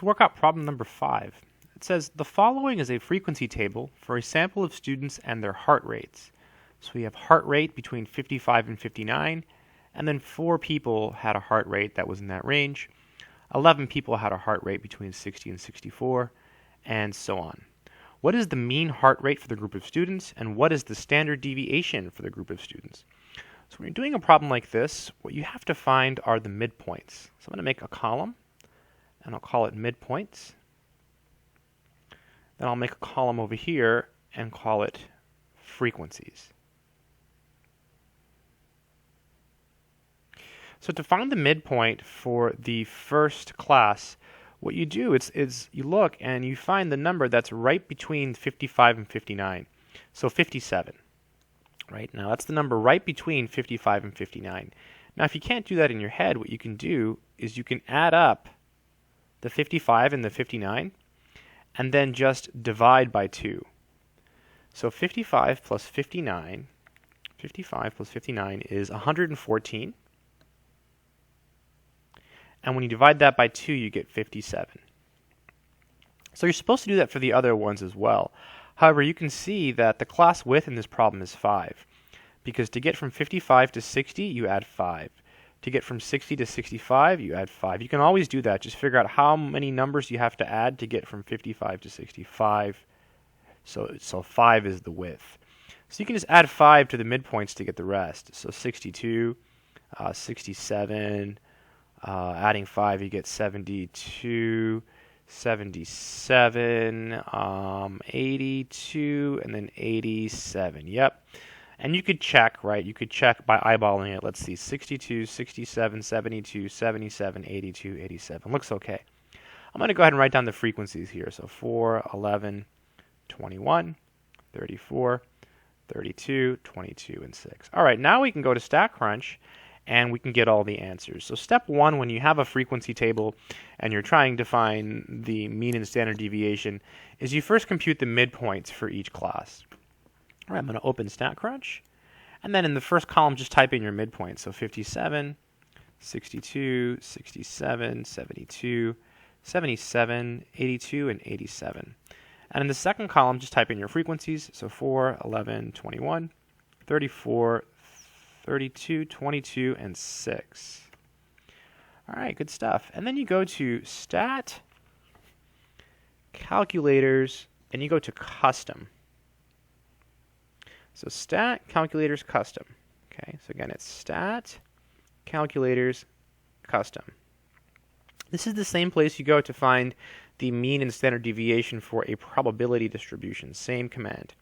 Let's work out problem number 5. It says, the following is a frequency table for a sample of students and their heart rates. So we have heart rate between 55 and 59, and then 4 people had a heart rate that was in that range. 11 people had a heart rate between 60 and 64, and so on. What is the mean heart rate for the group of students, and what is the standard deviation for the group of students? So when you're doing a problem like this, what you have to find are the midpoints. So I'm going to make a column, and I'll call it midpoints. Then I'll make a column over here and call it frequencies. So to find the midpoint for the first class, what you do is you look and you find the number that's right between 55 and 59. So 57. Right? Now that's the number right between 55 and 59. Now if you can't do that in your head, what you can do is you can add up the 55 and the 59 and then just divide by 2. So 55 plus 59 is 114. And when you divide that by 2, you get 57. So you're supposed to do that for the other ones as well. However, you can see that the class width in this problem is 5. Because to get from 55 to 60, you add 5. To get from 60 to 65, you add 5. You can always do that. Just figure out how many numbers you have to add to get from 55 to 65. So 5 is the width. So you can just add 5 to the midpoints to get the rest. So 62, 67, adding 5, you get 72, 77, 82, and then 87. Yep. And you could check, right? You could check by eyeballing it. Let's see, 62, 67, 72, 77, 82, 87. Looks okay. I'm going to go ahead and write down the frequencies here. So 4, 11, 21, 34, 32, 22, and 6. All right, now we can go to StatCrunch and we can get all the answers. So step 1, when you have a frequency table and you're trying to find the mean and standard deviation, is you first compute the midpoints for each class. All right, I'm going to open StatCrunch, and then in the first column, just type in your midpoints. So 57, 62, 67, 72, 77, 82, and 87. And in the second column, just type in your frequencies. So 4, 11, 21, 34, 32, 22, and 6. All right, good stuff. And then you go to Stat, Calculators, and you go to Custom. So Stat, Calculators, Custom. Okay, so again, it's Stat, Calculators, Custom. This is the same place you go to find the mean and standard deviation for a probability distribution. Same command.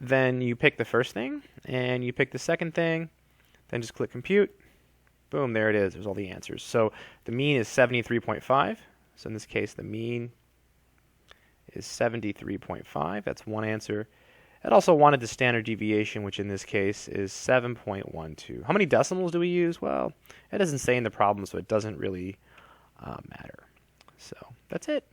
Then you pick the first thing, and you pick the second thing, then just click Compute. Boom, there it is. There's all the answers. So the mean is 73.5. So in this case, the mean is 73.5. That's one answer. It also wanted the standard deviation, which in this case is 7.12. How many decimals do we use? Well, it doesn't say in the problem, so it doesn't really matter. So that's it.